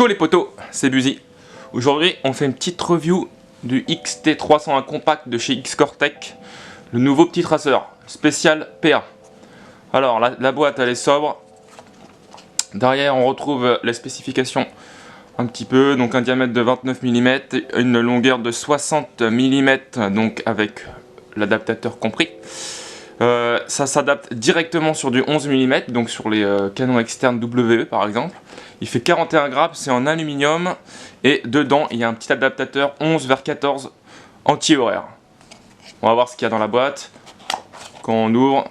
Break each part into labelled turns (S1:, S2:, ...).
S1: Ciao les potos, c'est Buzy. Aujourd'hui, on fait une petite review du XT301 compact de chez X-Core-Tech, le nouveau petit traceur spécial PA. Alors, la boîte, elle est sobre. Derrière, on retrouve les spécifications un petit peu. Donc, un diamètre de 29 mm, une longueur de 60 mm, donc avec l'adaptateur compris. Ça s'adapte directement sur du 11 mm, donc sur les canons externes WE par exemple. Il fait 41 grammes, c'est en aluminium et dedans il y a un petit adaptateur 11/14 anti-horaire. On va voir ce qu'il y a dans la boîte. Quand on ouvre,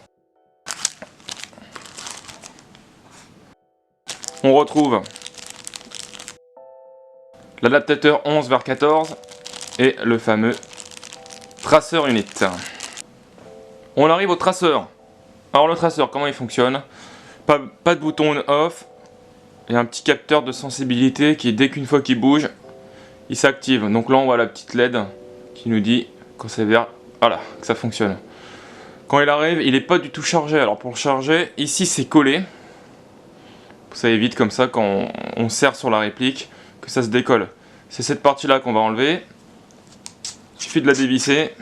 S1: on retrouve l'adaptateur 11/14 et le fameux traceur unit. On arrive au traceur. Alors le traceur, comment il fonctionne? Pas de bouton on-off. Il y a un petit capteur de sensibilité qui, dès qu'une fois qu'il bouge, il s'active. Donc là on voit la petite LED qui nous dit quand c'est vert, voilà, que ça fonctionne. Quand il arrive, il n'est pas du tout chargé. Alors pour le charger, ici c'est collé. Ça évite comme ça quand on serre sur la réplique que ça se décolle. C'est cette partie là qu'on va enlever. Il suffit de la dévisser.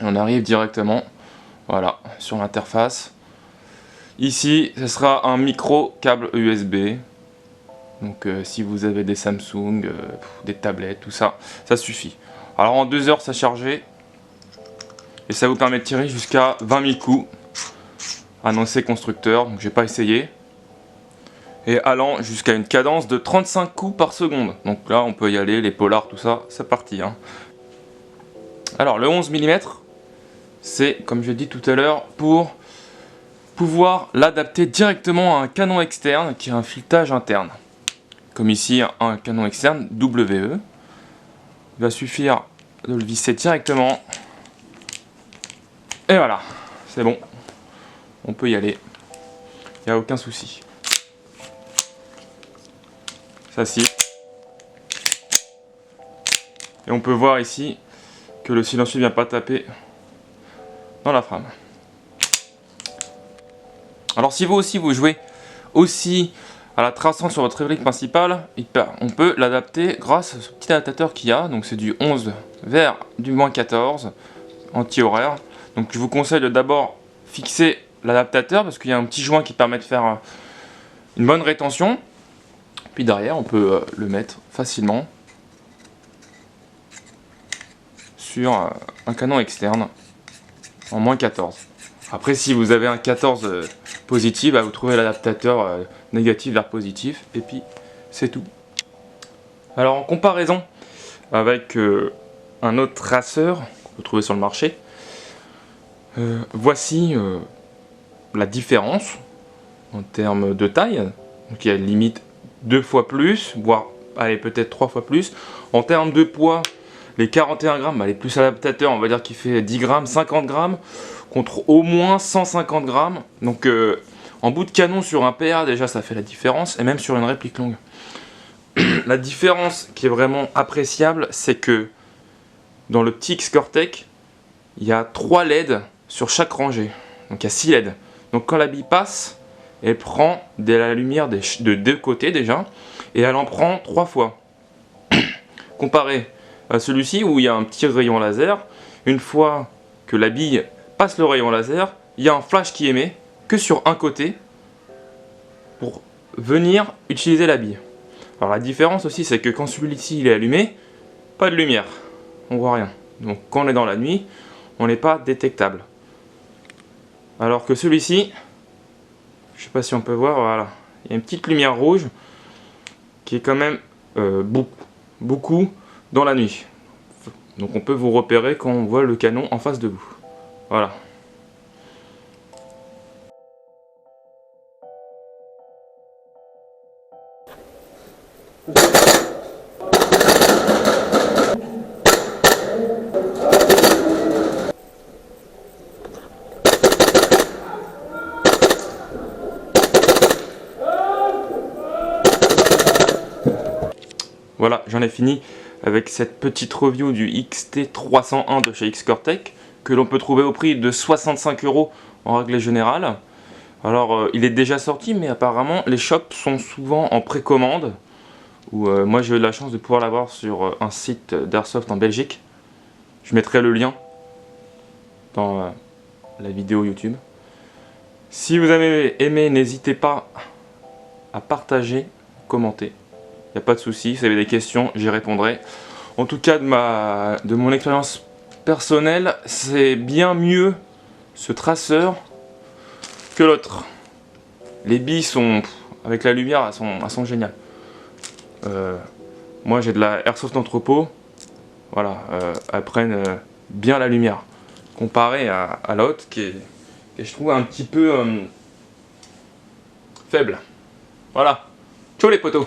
S1: Et on arrive directement, voilà, sur l'interface. Ici, ce sera un micro câble USB. Donc si vous avez des Samsung, des tablettes, tout ça, ça suffit. Alors en 2 heures, ça chargé. Et ça vous permet de tirer jusqu'à 20 000 coups. Annoncé constructeur, donc j'ai pas essayé. Et allant jusqu'à une cadence de 35 coups par seconde. Donc là, on peut y aller, les polars, tout ça, c'est parti. Hein. Alors le 11 mm, c'est, comme je l'ai dit tout à l'heure, pour pouvoir l'adapter directement à un canon externe qui a un filetage interne. Comme ici, un canon externe WE. Il va suffire de le visser directement. Et voilà, c'est bon. On peut y aller. Il n'y a aucun souci. Ça siffle. Et on peut voir ici que le silencieux ne vient pas taper dans la frame. Alors si vous aussi vous jouez aussi à la traçante sur votre réplique principale, on peut l'adapter grâce à ce petit adaptateur qu'il y a. Donc c'est du 11 vers du -14 anti-horaire. Donc je vous conseille de d'abord fixer l'adaptateur parce qu'il y a un petit joint qui permet de faire une bonne rétention. Puis derrière on peut le mettre facilement sur un canon externe en -14. Après, si vous avez un 14 positif, vous trouvez l'adaptateur négatif vers positif, et puis c'est tout. Alors en comparaison avec un autre traceur qu'on peut trouver sur le marché, voici la différence en termes de taille. Donc il y a limite 2 fois plus, voire allez, peut-être 3 fois plus. En termes de poids, les 41 grammes, les plus adaptateurs, on va dire qu'il fait 10 grammes, 50 grammes, contre au moins 150 grammes. Donc en bout de canon sur un PA, déjà ça fait la différence, et même sur une réplique longue. La différence qui est vraiment appréciable, c'est que dans le petit X-Core-Tech, il y a 3 LED sur chaque rangée. Donc il y a 6 LED. Donc quand la bille passe, elle prend de la lumière de deux côtés déjà, et elle en prend 3 fois. Comparé à celui-ci où il y a un petit rayon laser, une fois que la bille passe le rayon laser, il y a un flash qui émet que sur un côté pour venir utiliser la bille. Alors la différence aussi, c'est que quand celui-ci il est allumé, pas de lumière, on voit rien. Donc quand on est dans la nuit, on n'est pas détectable. Alors que celui-ci, je sais pas si on peut voir, voilà, il y a une petite lumière rouge qui est quand même beaucoup dans la nuit. Donc on peut vous repérer quand on voit le canon en face de vous. Voilà. Voilà, j'en ai fini avec cette petite review du XT301 de chez X-Core-Tech, que l'on peut trouver au prix de 65 € en règle générale. Alors il est déjà sorti, mais apparemment les shops sont souvent en précommande. Où, moi j'ai eu la chance de pouvoir l'avoir sur un site d'Airsoft en Belgique. Je mettrai le lien dans la vidéo YouTube. Si vous avez aimé, n'hésitez pas à partager, commenter. Il n'y a pas de souci, si vous avez des questions, j'y répondrai. En tout cas, de mon expérience personnelle, c'est bien mieux ce traceur que l'autre. Les billes sont, avec la lumière, elles sont géniales. Moi j'ai de la Airsoft entrepôt, voilà, elles prennent bien la lumière. Comparé à l'autre qui est, je trouve, un petit peu faible. Voilà. Ciao les potos!